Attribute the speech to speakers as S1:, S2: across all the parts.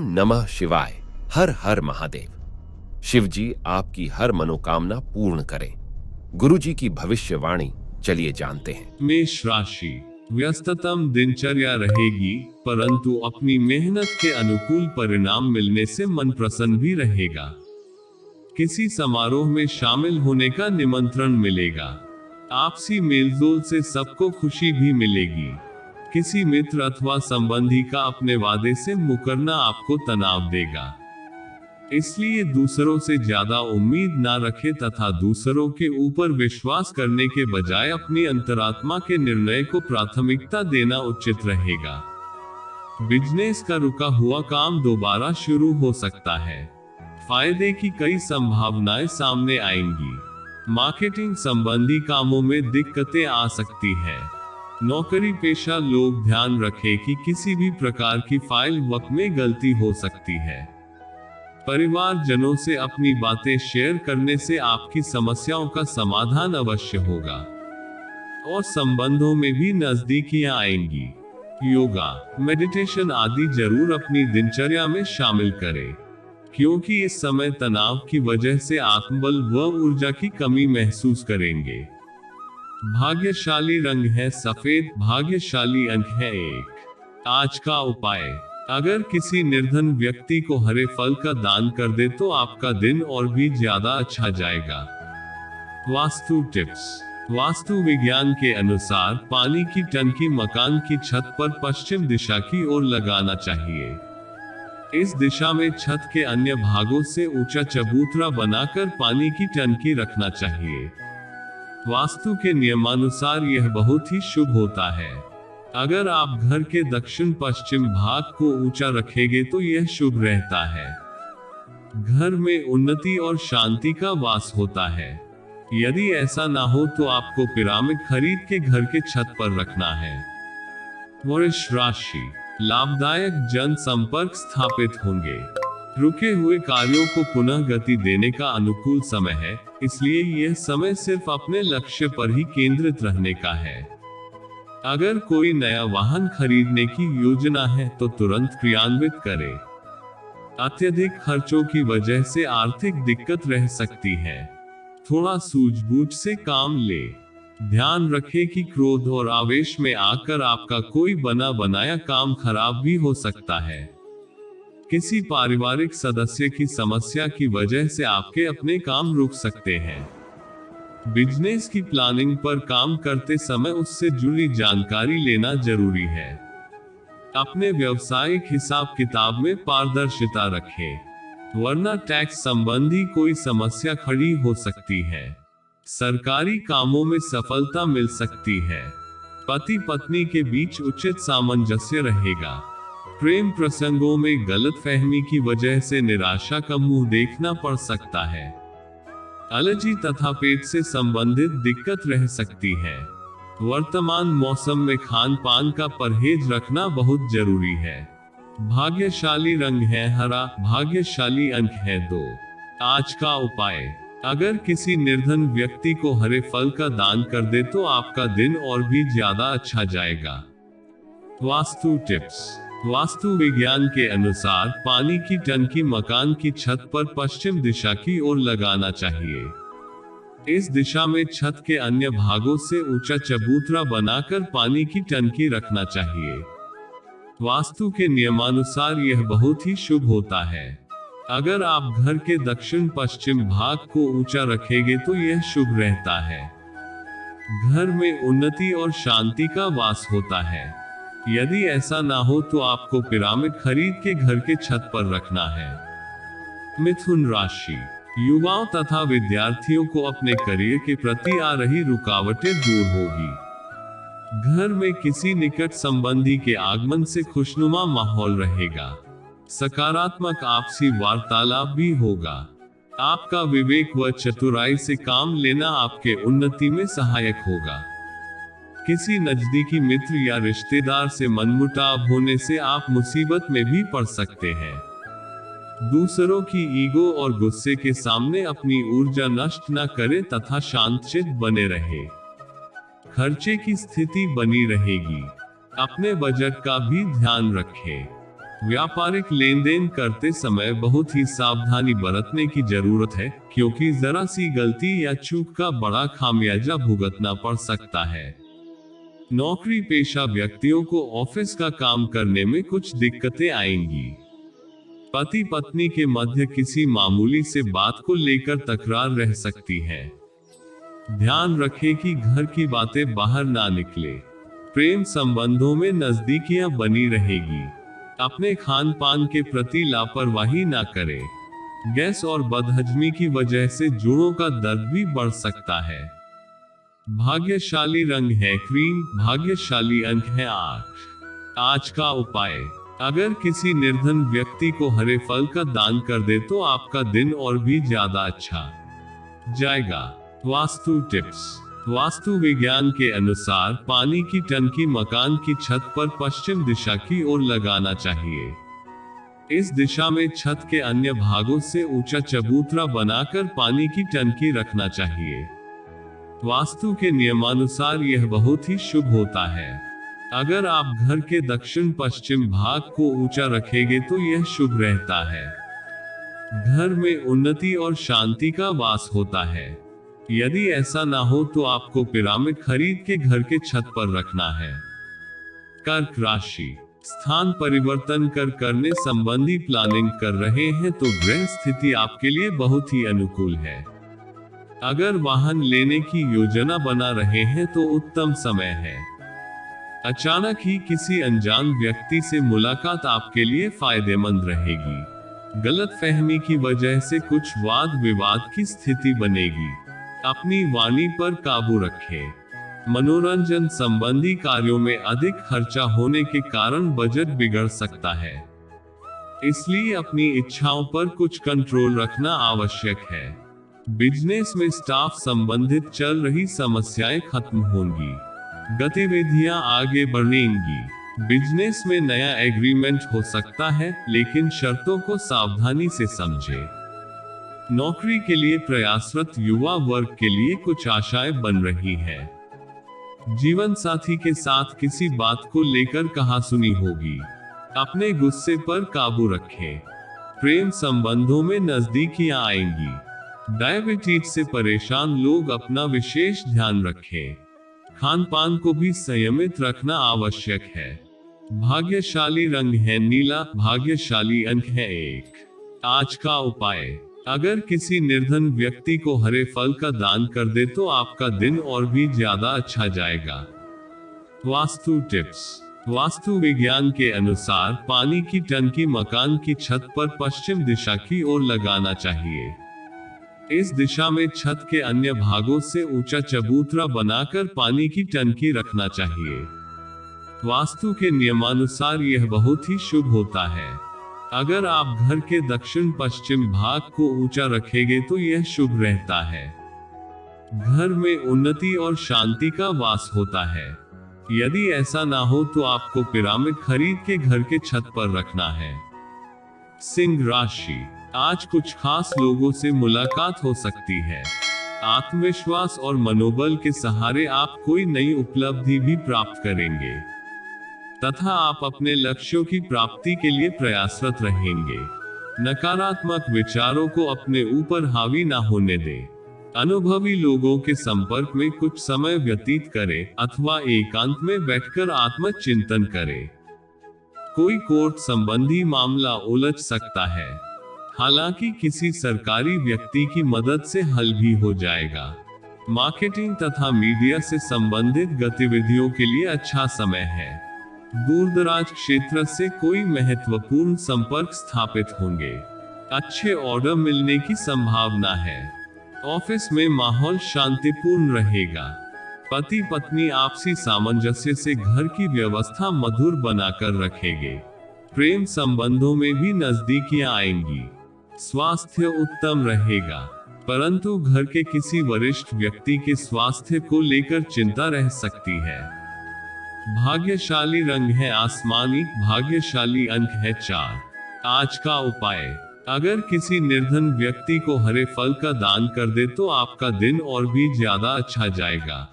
S1: नमः शिवाय। हर हर महादेव। शिव जी आपकी हर मनोकामना पूर्ण करें। गुरु जी की भविष्यवाणी चलिए जानते हैं।
S2: मेष राशि, व्यस्ततम दिनचर्या रहेगी, परंतु अपनी मेहनत के अनुकूल परिणाम मिलने से मन प्रसन्न भी रहेगा। किसी समारोह में शामिल होने का निमंत्रण मिलेगा। आपसी मेलजोल से सबको खुशी भी मिलेगी। किसी मित्र अथवा संबंधी का अपने वादे से मुकरना आपको तनाव देगा, इसलिए दूसरों से ज्यादा उम्मीद ना रखें तथा दूसरों के ऊपर विश्वास करने के बजाय अपनी अंतरात्मा के निर्णय को प्राथमिकता देना उचित रहेगा। बिजनेस का रुका हुआ काम दोबारा शुरू हो सकता है। फायदे की कई संभावनाएं सामने आएंगी। मार्केटिंग संबंधी कामों में दिक्कतें आ सकती है। नौकरी पेशा लोग ध्यान रखें कि किसी भी प्रकार की फाइल वर्क में गलती हो सकती है। परिवारजनों से अपनी बातें शेयर करने से आपकी समस्याओं का समाधान अवश्य होगा और संबंधों में भी नजदीकियां आएंगी। योगा, मेडिटेशन आदि जरूर अपनी दिनचर्या में शामिल करें, क्योंकि इस समय तनाव की वजह से आत्मबल व ऊर्जा की कमी महसूस करेंगे। भाग्यशाली रंग है सफेद, भाग्यशाली अंक है 1। आज का उपाय, अगर किसी निर्धन व्यक्ति को हरे फल का दान कर दे तो आपका दिन और भी ज्यादा अच्छा जाएगा। वास्तु टिप्स। वास्तु विज्ञान के अनुसार पानी की टंकी मकान की छत पर पश्चिम दिशा की ओर लगाना चाहिए। इस दिशा में छत के अन्य भागों से ऊंचा चबूतरा बनाकर पानी की टंकी रखना चाहिए। वास्तु के नियमानुसार यह बहुत ही शुभ होता है। अगर आप घर के दक्षिण पश्चिम भाग को ऊंचा रखेंगे तो यह शुभ रहता है। घर में उन्नति और शांति का वास होता है। यदि ऐसा ना हो तो आपको पिरामिड खरीद के घर के छत पर रखना है। वृष राशि, लाभदायक जन संपर्क स्थापित होंगे। रुके हुए कार्यों को पुनः गति देने का अनुकूल समय है, इसलिए यह समय सिर्फ अपने लक्ष्य पर ही केंद्रित रहने का है। अगर कोई नया वाहन खरीदने की योजना है तो तुरंत क्रियान्वित करें। अत्यधिक खर्चों की वजह से आर्थिक दिक्कत रह सकती है। थोड़ा सूझबूझ से काम ले। ध्यान रखें कि क्रोध और आवेश में आकर आपका कोई बना बनाया काम खराब भी हो सकता है। किसी पारिवारिक सदस्य की समस्या की वजह से आपके अपने काम रुक सकते हैं। बिजनेस की प्लानिंग पर काम करते समय उससे जुड़ी जानकारी लेना जरूरी है। अपने व्यावसायिक हिसाब किताब में पारदर्शिता रखें, वरना टैक्स संबंधी कोई समस्या खड़ी हो सकती है। सरकारी कामों में सफलता मिल सकती है। पति पत्नी के बीच उचित सामंजस्य रहेगा। प्रेम प्रसंगों में गलतफहमी की वजह से निराशा का मुंह देखना पड़ सकता है। एलर्जी तथा पेट से संबंधित दिक्कत रह सकती है। वर्तमान मौसम में खान पान का परहेज रखना बहुत जरूरी है। भाग्यशाली रंग है हरा, भाग्यशाली अंक है 2। आज का उपाय, अगर किसी निर्धन व्यक्ति को हरे फल का दान कर दे तो आपका दिन और भी ज्यादा अच्छा जाएगा। वास्तु टिप्स। वास्तु विज्ञान के अनुसार पानी की टंकी मकान की छत पर पश्चिम दिशा की ओर लगाना चाहिए। इस दिशा में छत के अन्य भागों से ऊंचा चबूतरा बनाकर पानी की टंकी रखना चाहिए। वास्तु के नियमानुसार यह बहुत ही शुभ होता है। अगर आप घर के दक्षिण पश्चिम भाग को ऊंचा रखेंगे तो यह शुभ रहता है। घर में उन्नति और शांति का वास होता है। यदि ऐसा ना हो तो आपको पिरामिड खरीद के घर के छत पर रखना है। मिथुन राशि, युवाओं तथा विद्यार्थियों को अपने करियर के प्रति आ रही रुकावटें दूर होगी। घर में किसी निकट संबंधी के आगमन से खुशनुमा माहौल रहेगा। सकारात्मक आपसी वार्तालाप भी होगा। आपका विवेक व चतुराई से काम लेना आपके उन्नति में सहायक होगा। किसी नजदीकी मित्र या रिश्तेदार से मनमुटाव होने से आप मुसीबत में भी पड़ सकते हैं। दूसरों की ईगो और गुस्से के सामने अपनी ऊर्जा नष्ट न करें तथा शांतचित्त बने रहे। खर्चे की स्थिति बनी रहेगी। अपने बजट का भी ध्यान रखें। व्यापारिक लेन देन करते समय बहुत ही सावधानी बरतने की जरूरत है, क्योंकि जरा सी गलती या चूक का बड़ा खामियाजा भुगतना पड़ सकता है। नौकरी पेशा व्यक्तियों को ऑफिस का काम करने में कुछ दिक्कतें आएंगी। पति पत्नी के मध्य किसी मामूली से बात को लेकर तकरार रह सकती है। ध्यान रखें कि घर की बातें बाहर ना निकले। प्रेम संबंधों में नजदीकियां बनी रहेगी। अपने खान पान के प्रति लापरवाही ना करें। गैस और बदहजमी की वजह से जोड़ों का दर्द भी बढ़ सकता है। भाग्यशाली रंग है क्रीम, भाग्यशाली अंक है 8। आज का उपाय, अगर किसी निर्धन व्यक्ति को हरे फल का दान कर दे तो आपका दिन और भी ज्यादा अच्छा जाएगा। वास्तु टिप्स। वास्तु विज्ञान के अनुसार पानी की टंकी मकान की छत पर पश्चिम दिशा की ओर लगाना चाहिए। इस दिशा में छत के अन्य भागों से ऊंचा चबूतरा बनाकर पानी की टंकी रखना चाहिए। वास्तु के नियमानुसार यह बहुत ही शुभ होता है। अगर आप घर के दक्षिण पश्चिम भाग को ऊंचा रखेंगे तो यह शुभ रहता है। घर में उन्नति और शांति का वास होता है। यदि ऐसा ना हो तो आपको पिरामिड खरीद के घर के छत पर रखना है। कर्क राशि। स्थान परिवर्तन करने संबंधी प्लानिंग कर रहे हैं तो ग्रह स्थिति आपके लिए बहुत ही अनुकूल है। अगर वाहन लेने की योजना बना रहे हैं तो उत्तम समय है। अचानक ही किसी अनजान व्यक्ति से मुलाकात आपके लिए फायदेमंद रहेगी। गलतफहमी की वजह से कुछ वाद विवाद की स्थिति बनेगी। अपनी वाणी पर काबू रखें। मनोरंजन संबंधी कार्यों में अधिक खर्चा होने के कारण बजट बिगड़ सकता है, इसलिए अपनी इच्छाओं पर कुछ कंट्रोल रखना आवश्यक है। बिजनेस में स्टाफ संबंधित चल रही समस्याएं खत्म होंगी। गतिविधियां आगे बढ़ेंगी। बिजनेस में नया एग्रीमेंट हो सकता है, लेकिन शर्तों को सावधानी से समझें। नौकरी के लिए प्रयासरत युवा वर्ग के लिए कुछ आशाएं बन रही है। जीवन साथी के साथ किसी बात को लेकर कहासुनी होगी। अपने गुस्से पर काबू रखें। प्रेम संबंधों में नजदीकियां आएंगी। डायबिटीज से परेशान लोग अपना विशेष ध्यान रखें। खान पान को भी संयमित रखना आवश्यक है। भाग्यशाली रंग है नीला, भाग्यशाली अंक है 1। आज का उपाय, अगर किसी निर्धन व्यक्ति को हरे फल का दान कर दे तो आपका दिन और भी ज्यादा अच्छा जाएगा। वास्तु टिप्स। वास्तु विज्ञान के अनुसार पानी की टंकी मकान की छत पर पश्चिम दिशा की ओर लगाना चाहिए। इस दिशा में छत के अन्य भागों से ऊंचा चबूतरा बनाकर पानी की टंकी रखना चाहिए। वास्तु के नियमानुसार यह बहुत ही शुभ होता है। अगर आप घर के दक्षिण पश्चिम भाग को ऊंचा रखेंगे तो यह शुभ रहता है। घर में उन्नति और शांति का वास होता है। यदि ऐसा ना हो तो आपको पिरामिड खरीद के घर के छत पर रखना है। सिंह राशि। आज कुछ खास लोगों से मुलाकात हो सकती है। आत्मविश्वास और मनोबल के सहारे आप कोई नई उपलब्धि भी प्राप्त करेंगे तथा आप अपने लक्ष्यों की प्राप्ति के लिए प्रयासरत रहेंगे। नकारात्मक विचारों को अपने ऊपर हावी ना होने दें। अनुभवी लोगों के संपर्क में कुछ समय व्यतीत करें अथवा एकांत में बैठकर आत्मचिंतन करें। कोई कोर्ट संबंधी मामला उलझ सकता है, हालांकि किसी सरकारी व्यक्ति की मदद से हल भी हो जाएगा। मार्केटिंग तथा मीडिया से संबंधित गतिविधियों के लिए अच्छा समय है। दूरदराज क्षेत्र से कोई महत्वपूर्ण संपर्क स्थापित होंगे। अच्छे ऑर्डर मिलने की संभावना है। ऑफिस में माहौल शांतिपूर्ण रहेगा। पति पत्नी आपसी सामंजस्य से घर की व्यवस्था मधुर बनाकर रखेंगे। प्रेम संबंधों में भी नजदीकियां आएंगी। स्वास्थ्य उत्तम रहेगा, परंतु घर के किसी वरिष्ठ व्यक्ति के स्वास्थ्य को लेकर चिंता रह सकती है। भाग्यशाली रंग है आसमानी, भाग्यशाली अंक है 4। आज का उपाय, अगर किसी निर्धन व्यक्ति को हरे फल का दान कर दे तो आपका दिन और भी ज्यादा अच्छा जाएगा।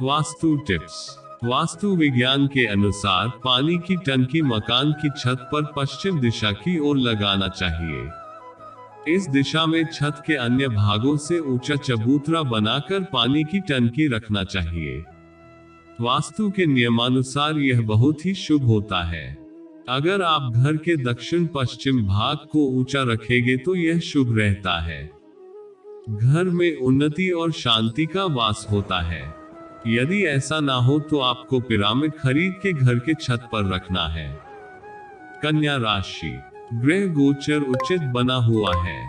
S2: वास्तु टिप्स। वास्तु विज्ञान के अनुसार पानी की टंकी मकान की छत पर पश्चिम दिशा की ओर लगाना चाहिए। इस दिशा में छत के अन्य भागों से ऊंचा चबूतरा बनाकर पानी की टंकी रखना चाहिए। वास्तु के नियमानुसार यह बहुत ही शुभ होता है। अगर आप घर के दक्षिण पश्चिम भाग को ऊंचा रखेंगे तो यह शुभ रहता है। घर में उन्नति और शांति का वास होता है। यदि ऐसा ना हो तो आपको पिरामिड खरीद के घर के छत पर रखना है। कन्या राशि, ग्रह गोचर उचित बना हुआ है।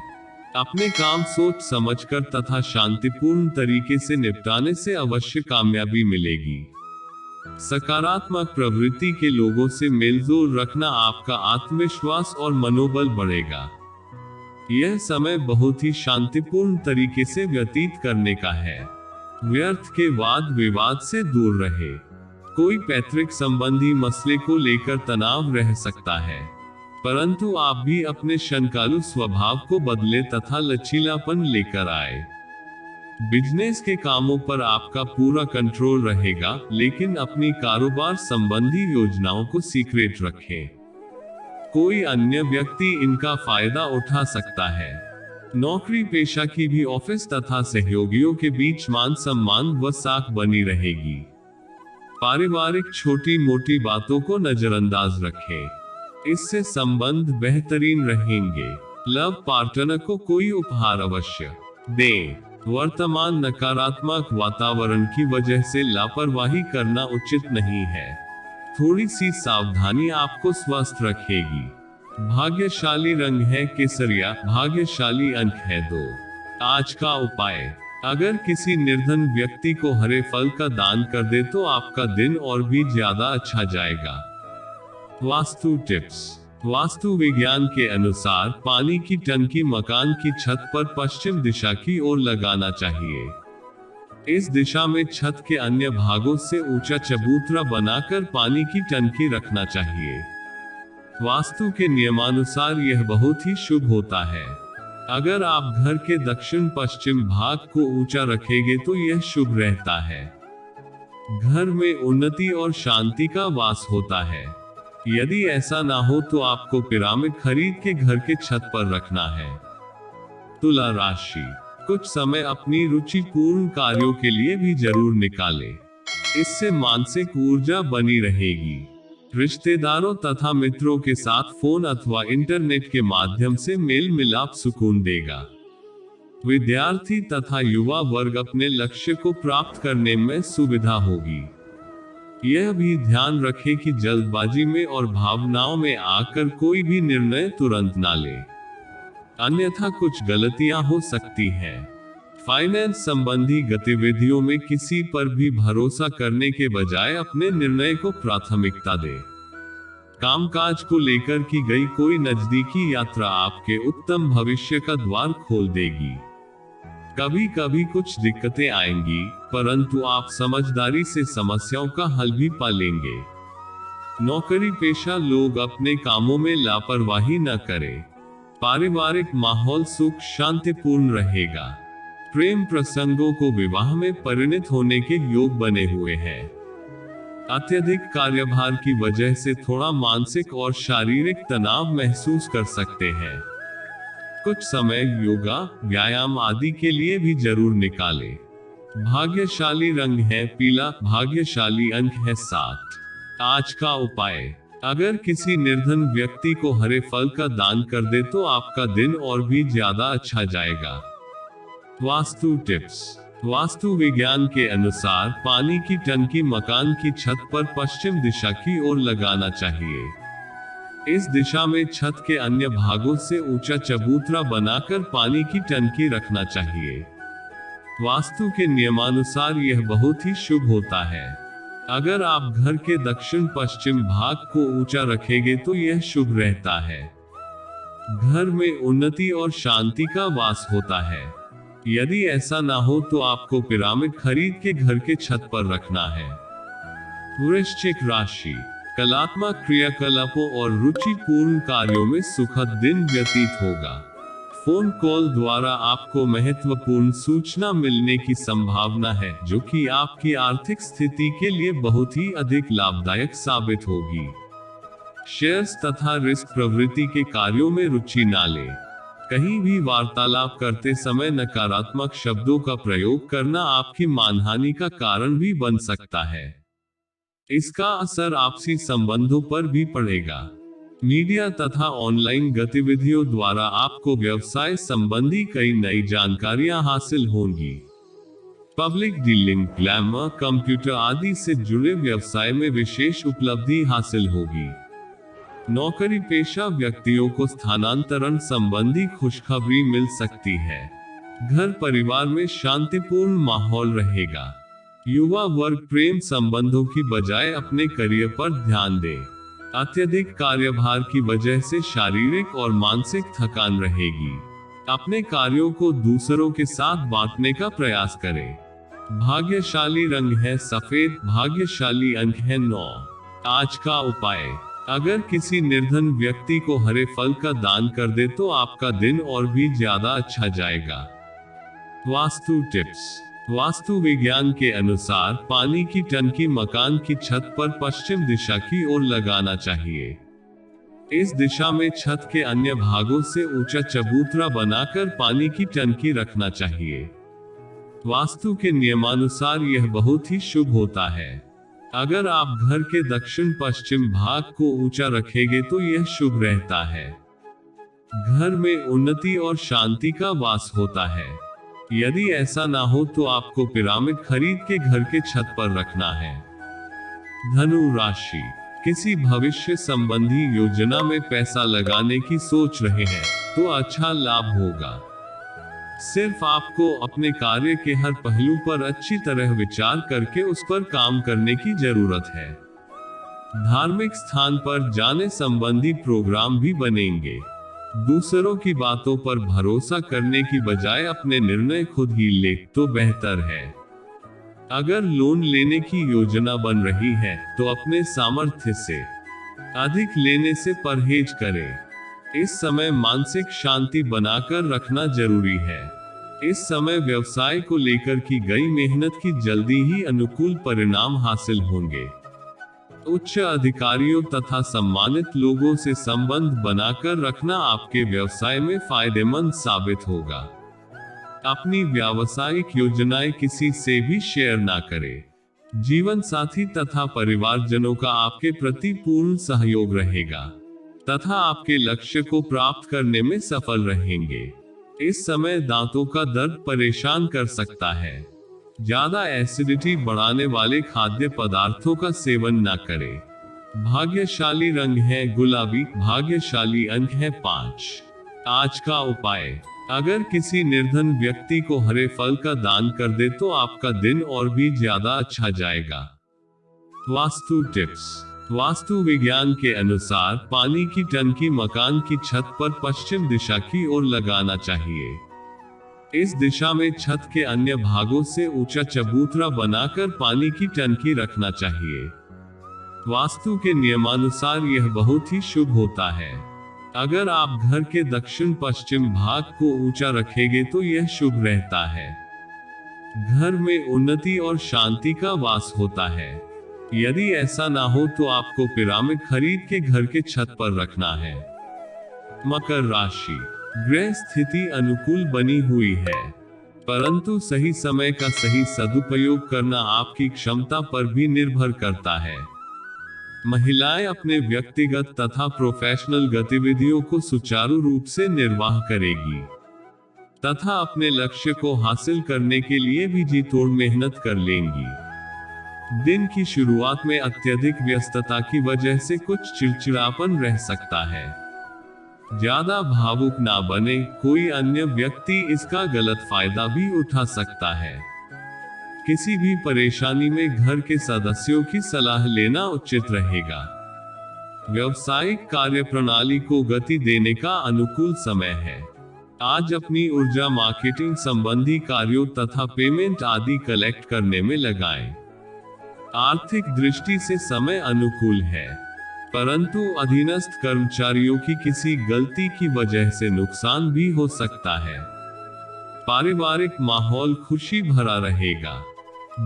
S2: अपने काम सोच समझकर तथा शांतिपूर्ण तरीके से निपटाने से अवश्य कामयाबी मिलेगी। सकारात्मक प्रवृत्ति के लोगों से मेलजोल रखना आपका आत्मविश्वास और मनोबल बढ़ेगा। यह समय बहुत ही शांतिपूर्ण तरीके से व्यतीत करने का है। व्यर्थ के वाद विवाद से दूर रहे। कोई पैतृक संबंधी मसले को लेकर तनाव रह सकता है, परंतु आप भी अपने शंकालु स्वभाव को बदले तथा लचीलापन लेकर आए। बिजनेस के कामों पर आपका पूरा कंट्रोल रहेगा, लेकिन अपनी कारोबार संबंधी योजनाओं को सीक्रेट रखें। कोई अन्य व्यक्ति इनका फायदा उठा सकता है। नौकरी पेशा की भी ऑफिस तथा सहयोगियों के बीच मान सम्मान व साख बनी रहेगी। पारिवारिक छोटी मोटी बातों को नजरअंदाज रखें, इससे संबंध बेहतरीन रहेंगे। लव पार्टनर को कोई उपहार अवश्य दें। वर्तमान नकारात्मक वातावरण की वजह से लापरवाही करना उचित नहीं है। थोड़ी सी सावधानी आपको स्वस्थ रखेगी। भाग्यशाली रंग है केसरिया, भाग्यशाली अंक है 2। आज का उपाय, अगर किसी निर्धन व्यक्ति को हरे फल का दान कर दे तो आपका दिन और भी ज्यादा अच्छा जाएगा। वास्तु टिप्स। वास्तु विज्ञान के अनुसार पानी की टंकी मकान की छत पर पश्चिम दिशा की ओर लगाना चाहिए। इस दिशा में छत के अन्य भागों से ऊंचा चबूतरा बनाकर पानी की टंकी रखना चाहिए। वास्तु के नियमानुसार यह बहुत ही शुभ होता है। अगर आप घर के दक्षिण पश्चिम भाग को ऊंचा रखेंगे तो यह शुभ रहता है। घर में उन्नति और शांति का वास होता है। यदि ऐसा ना हो तो आपको पिरामिड खरीद के घर के छत पर रखना है। तुला राशि, कुछ समय अपनी रुचिपूर्ण कार्यों के लिए भी जरूर निकालें। इससे मानसिक ऊर्जा बनी रहेगी। रिश्तेदारों तथा मित्रों के साथ फोन अथवा इंटरनेट के माध्यम से मेल मिलाप सुकून देगा। विद्यार्थी तथा युवा वर्ग अपने लक्ष्य को प्राप्त करने में सुविधा होगी। यह भी ध्यान रखें कि जल्दबाजी में और भावनाओं में आकर कोई भी निर्णय तुरंत ना ले, अन्यथा कुछ गलतियां हो सकती हैं। फाइनेंस संबंधी गतिविधियों में किसी पर भी भरोसा करने के बजाय अपने निर्णय को प्राथमिकता दें। कामकाज को लेकर की गई कोई नजदीकी यात्रा आपके उत्तम भविष्य का द्वार खोल देगी। कभी कभी कुछ दिक्कतें आएंगी, परंतु आप समझदारी से समस्याओं का हल भी पा लेंगे। नौकरी पेशा लोग अपने कामों में लापरवाही न करें। पारिवारिक माहौल सुख शांतिपूर्ण रहेगा। प्रेम प्रसंगों को विवाह में परिणत होने के योग बने हुए हैं। अत्यधिक कार्यभार की वजह से थोड़ा मानसिक और शारीरिक तनाव महसूस कर सकते हैं। कुछ समय योगा, व्यायाम आदि के लिए भी जरूर निकालें। भाग्यशाली रंग है पीला, भाग्यशाली अंक है 7। आज का उपाय, अगर किसी निर्धन व्यक्ति को हरे फल का दान कर दे तो आपका दिन और भी ज्यादा अच्छा जाएगा। वास्तु टिप्स। वास्तु विज्ञान के अनुसार पानी की टंकी मकान की छत पर पश्चिम दिशा की ओर लगाना चाहिए। इस दिशा में छत के अन्य भागों से ऊंचा चबूतरा बनाकर पानी की टंकी रखना चाहिए। वास्तु के नियमानुसार यह बहुत ही शुभ होता है। अगर आप घर के दक्षिण पश्चिम भाग को ऊंचा रखेंगे तो यह शुभ रहता है। घर में उन्नति और शांति का वास होता है। यदि ऐसा ना हो तो आपको पिरामिड खरीद के घर के छत पर रखना है। वृश्चिक राशि, कलात्मक क्रियाकलापों और रुचिपूर्ण कार्यों में सुखद दिन व्यतीत होगा। फोन कॉल द्वारा आपको महत्वपूर्ण सूचना मिलने की संभावना है, जो कि आपकी आर्थिक स्थिति के लिए बहुत ही अधिक लाभदायक साबित होगी। शेयर्स तथा रिस्क प्रवृत्ति के कार्यों में रुचि न लें। कहीं भी वार्तालाप करते समय नकारात्मक शब्दों का प्रयोग करना आपकी मानहानि का कारण भी बन सकता है। इसका असर आपसी संबंधों पर भी पड़ेगा। मीडिया तथा ऑनलाइन गतिविधियों द्वारा आपको व्यवसाय संबंधी कई नई जानकारियां हासिल होंगी। पब्लिक डीलिंग, ग्लैमर, कंप्यूटर आदि से जुड़े व्यवसाय में विशेष उपलब्धि हासिल होगी। नौकरी पेशा व्यक्तियों को स्थानांतरण संबंधी खुशखबरी मिल सकती है। घर परिवार में शांतिपूर्ण माहौल रहेगा। युवा वर्ग प्रेम संबंधों की बजाय अपने करियर पर ध्यान दे। अत्यधिक कार्यभार की वजह से शारीरिक और मानसिक थकान रहेगी। अपने कार्यों को दूसरों के साथ बांटने का प्रयास करें। भाग्यशाली रंग है सफेद, भाग्यशाली अंक है 9। आज का उपाय, अगर किसी निर्धन व्यक्ति को हरे फल का दान कर दे तो आपका दिन और भी ज्यादा अच्छा जाएगा। वास्तु टिप्स। वास्तु विज्ञान के अनुसार पानी की टंकी मकान की छत पर पश्चिम दिशा की ओर लगाना चाहिए। इस दिशा में छत के अन्य भागों से ऊंचा चबूतरा बनाकर पानी की टंकी रखना चाहिए। वास्तु के नियमानुसार यह बहुत ही शुभ होता है। अगर आप घर के दक्षिण पश्चिम भाग को ऊंचा रखेंगे तो यह शुभ रहता है। घर में उन्नति और शांति का वास होता है। यदि ऐसा ना हो तो आपको पिरामिड खरीद के घर के छत पर रखना है। धनु राशि। किसी भविष्य संबंधी योजना में पैसा लगाने की सोच रहे हैं तो अच्छा लाभ होगा। सिर्फ आपको अपने कार्य के हर पहलू पर अच्छी तरह विचार करके उस पर काम करने की जरूरत है। धार्मिक स्थान पर जाने संबंधी प्रोग्राम भी बनेंगे। दूसरों की बातों पर भरोसा करने की बजाय अपने निर्णय खुद ही ले तो बेहतर है। अगर लोन लेने की योजना बन रही है तो अपने सामर्थ्य से अधिक लेने से परहेज करें। इस समय मानसिक शांति बनाकर रखना जरूरी है। इस समय व्यवसाय को लेकर की गई मेहनत की जल्दी ही अनुकूल परिणाम हासिल होंगे। उच्च अधिकारियों तथा सम्मानित लोगों से संबंध बनाकर रखना आपके व्यवसाय में फायदेमंद साबित होगा। अपनी व्यावसायिक योजनाएं किसी से भी शेयर ना करें। जीवन साथी तथा परिवारजनों का आपके प्रति पूर्ण सहयोग रहेगा तथा आपके लक्ष्य को प्राप्त करने में सफल रहेंगे। इस समय दांतों का दर्द परेशान कर सकता है। ज्यादा एसिडिटी बढ़ाने वाले खाद्य पदार्थों का सेवन न करें। भाग्यशाली रंग है गुलाबी, भाग्यशाली अंक है 5। आज का उपाय, अगर किसी निर्धन व्यक्ति को हरे फल का दान कर दे तो आपका दिन और भी ज्यादा अच्छा जाएगा। वास्तु टिप्स। वास्तु विज्ञान के अनुसार पानी की टंकी मकान की छत पर पश्चिम दिशा की ओर लगाना चाहिए। इस दिशा में छत के अन्य भागों से ऊंचा चबूतरा बनाकर पानी की टंकी रखना चाहिए। वास्तु के नियमानुसार यह बहुत ही शुभ होता है। अगर आप घर के दक्षिण पश्चिम भाग को ऊंचा रखेंगे तो यह शुभ रहता है। घर में उन्नति और शांति का वास होता है। यदि ऐसा ना हो तो आपको पिरामिड खरीद के घर के छत पर रखना है। मकर राशि। ग्रह स्थिति अनुकूल बनी हुई है, परंतु सही समय का सही सदुपयोग करना आपकी क्षमता पर भी निर्भर करता है। महिलाएं अपने व्यक्तिगत तथा प्रोफेशनल गतिविधियों को सुचारू रूप से निर्वाह करेगी तथा अपने लक्ष्य को हासिल करने के लिए भी जी तोड़ मेहनत कर लेंगी। दिन की शुरुआत में अत्यधिक व्यस्तता की वजह से कुछ चिड़चिड़ापन रह सकता है। ज्यादा भावुक ना बने, कोई अन्य व्यक्ति इसका गलत फायदा भी उठा सकता है। किसी भी परेशानी में घर के सदस्यों की सलाह लेना उचित रहेगा। व्यावसायिक कार्य प्रणाली को गति देने का अनुकूल समय है। आज अपनी ऊर्जा मार्केटिंग संबंधी कार्यों तथा पेमेंट आदि कलेक्ट करने में लगाएं। आर्थिक दृष्टि से समय अनुकूल है। परंतु अधीनस्थ कर्मचारियों की किसी गलती की वजह से नुकसान भी हो सकता है। पारिवारिक माहौल खुशी भरा रहेगा।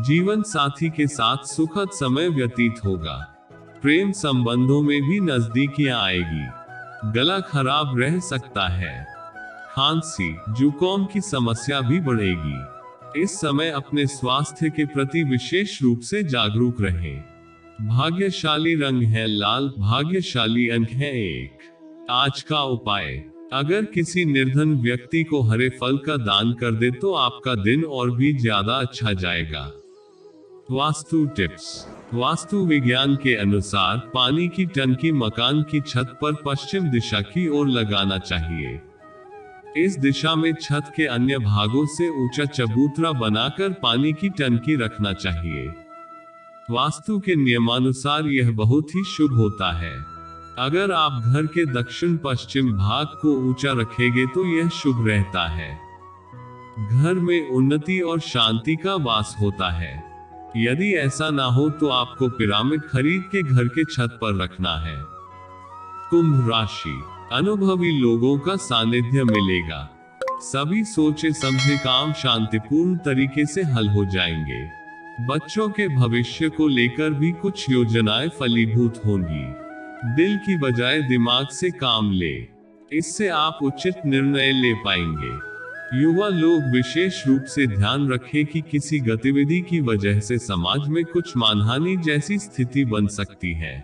S2: जीवन साथी के साथ सुखद समय व्यतीत होगा। प्रेम संबंधों में भी नजदीकियां आएगी। गला खराब रह सकता है। खांसी, जुकाम की समस्या भी बढ़ेगी। इस समय अपने स्वास्थ्य के प्रति विशेष रूप से जागरूक रहें। भाग्यशाली रंग है लाल। भाग्यशाली अंक है 1। आज का उपाय, अगर किसी निर्धन व्यक्ति को हरे फल का दान कर दे तो आपका दिन और भी ज्यादा अच्छा जाएगा। वास्तु टिप्स। वास्तु विज्ञान के अनुसार पानी की टंकी मकान की छत पर पश्चिम दिशा की ओर लगाना चाहिए। इस दिशा में छत के अन्य भागों से ऊंचा चबूतरा बनाकर पानी की टंकी रखना चाहिए। वास्तु के नियमानुसार यह बहुत ही शुभ होता है। अगर आप घर के दक्षिण पश्चिम भाग को ऊंचा रखेंगे तो यह शुभ रहता है। घर में उन्नति और शांति का वास होता है। यदि ऐसा ना हो तो आपको पिरामिड खरीद के घर के छत पर रखना है। कुंभ राशि। अनुभवी लोगों का सानिध्य मिलेगा। सभी सोचे समझे काम शांतिपूर्ण तरीके से हल हो जाएंगे। बच्चों के भविष्य को लेकर भी कुछ योजनाएं फलीभूत होंगी। दिल की बजाय दिमाग से काम ले, इससे आप उचित निर्णय ले पाएंगे। युवा लोग विशेष रूप से ध्यान रखें कि किसी गतिविधि की वजह से समाज में कुछ मानहानि जैसी स्थिति बन सकती है।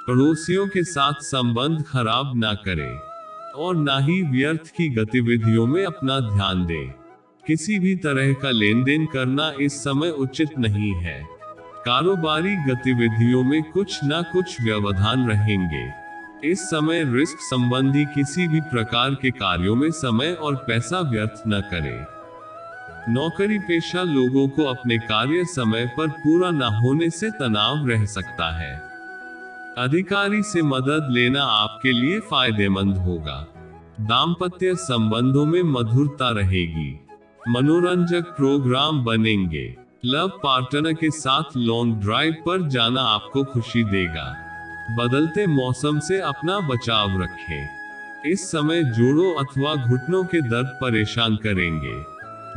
S2: पड़ोसियों के साथ संबंध खराब ना करें और ना ही व्यर्थ की गतिविधियों में अपना ध्यान दें। किसी भी तरह का लेन देन करना इस समय उचित नहीं है। कारोबारी गतिविधियों में कुछ ना कुछ व्यवधान रहेंगे। इस समय रिस्क संबंधी किसी भी प्रकार के कार्यों में समय और पैसा व्यर्थ न करें। नौकरी पेशा लोगों को अपने कार्य समय पर पूरा न होने से तनाव रह सकता है। अधिकारी से मदद लेना आपके लिए फायदेमंद होगा। दाम्पत्य संबंधों में मधुरता रहेगी। मनोरंजक प्रोग्राम बनेंगे। लव पार्टनर के साथ लॉन्ग ड्राइव पर जाना आपको खुशी देगा। बदलते मौसम से अपना बचाव रखें। इस समय जोड़ों अथवा घुटनों के दर्द परेशान करेंगे।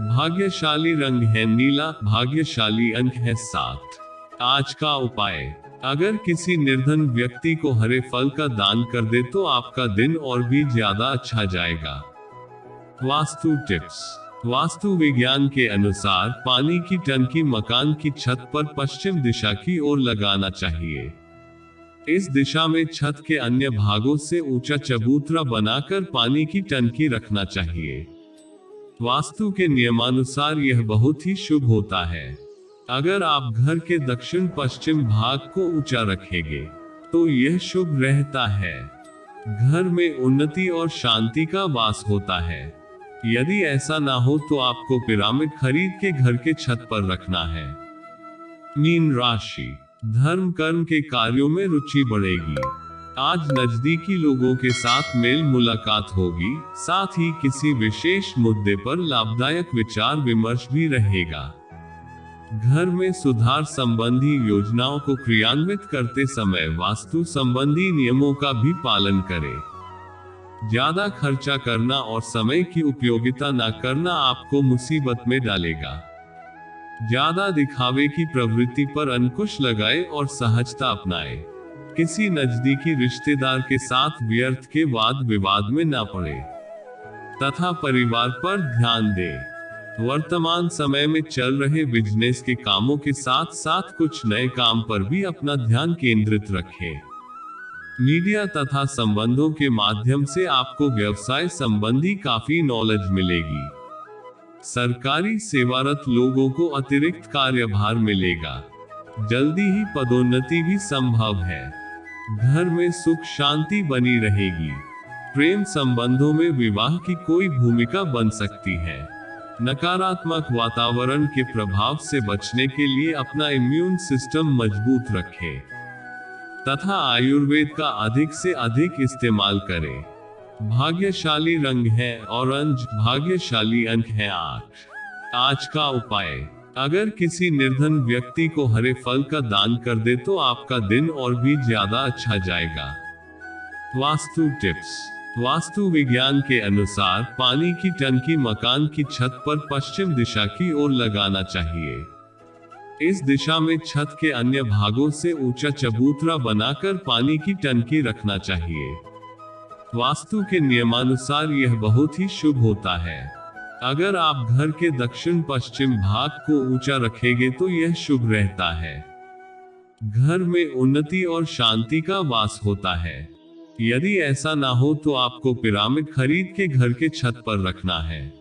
S2: भाग्यशाली रंग है नीला। भाग्यशाली अंक है 7। आज का उपाय, अगर किसी निर्धन व्यक्ति को हरे फल का दान कर दे तो आपका दिन और भी ज्यादा अच्छा जाएगा। वास्तु टिप्स। वास्तु विज्ञान के अनुसार पानी की टंकी मकान की छत पर पश्चिम दिशा की ओर लगाना चाहिए। इस दिशा में छत के अन्य भागों से ऊंचा चबूतरा बनाकर पानी की टंकी रखना चाहिए। वास्तु के नियमानुसार यह बहुत ही शुभ होता है। अगर आप घर के दक्षिण पश्चिम भाग को ऊंचा रखेंगे तो यह शुभ रहता है। घर में उन्नति और शांति का वास होता है। यदि ऐसा ना हो तो आपको पिरामिड खरीद के घर के छत पर रखना है। मीन राशि। धर्म कर्म के कार्यों में रुचि बढ़ेगी। आज नजदीकी लोगों के साथ मेल मुलाकात होगी। साथ ही किसी विशेष मुद्दे पर लाभदायक विचार विमर्श भी रहेगा। घर में सुधार संबंधी योजनाओं को क्रियान्वित करते समय वास्तु संबंधी नियमों का भी पालन करें। ज्यादा खर्चा करना और समय की उपयोगिता न करना आपको मुसीबत में डालेगा। ज्यादा दिखावे की प्रवृत्ति पर अंकुश लगाए और सहजता अपनाए। किसी नजदीकी रिश्तेदार के साथ व्यर्थ के वाद विवाद में न पड़े तथा परिवार पर ध्यान दें। वर्तमान समय में चल रहे बिजनेस के कामों के साथ साथ कुछ नए काम पर भी अपना ध्यान केंद्रित रखें। मीडिया तथा संबंधों के माध्यम से आपको व्यवसाय संबंधी काफी नॉलेज मिलेगी। सरकारी सेवारत लोगों को अतिरिक्त कार्यभार मिलेगा। जल्दी ही पदोन्नति भी संभव है। घर में सुख शांति बनी रहेगी। प्रेम संबंधों में विवाह की कोई भूमिका बन सकती है। नकारात्मक वातावरण के प्रभाव से बचने के लिए अपना इम्यून सिस्टम मजबूत रखें तथा आयुर्वेद का अधिक से अधिक इस्तेमाल करें। भाग्यशाली रंग है ऑरेंज। भाग्यशाली अंक है 8। आज का उपाय, अगर किसी निर्धन व्यक्ति को हरे फल का दान कर दे तो आपका दिन और भी ज्यादा अच्छा जाएगा। वास्तु टिप्स। वास्तु विज्ञान के अनुसार पानी की टंकी मकान की छत पर पश्चिम दिशा की ओर लगाना चाहिए। इस दिशा में छत के अन्य भागों से ऊंचा चबूतरा बनाकर पानी की टंकी रखना चाहिए। वास्तु के नियमानुसार यह बहुत ही शुभ होता है। अगर आप घर के दक्षिण पश्चिम भाग को ऊंचा रखेंगे तो यह शुभ रहता है। घर में उन्नति और शांति का वास होता है। यदि ऐसा ना हो तो आपको पिरामिड खरीद के घर के छत पर रखना है।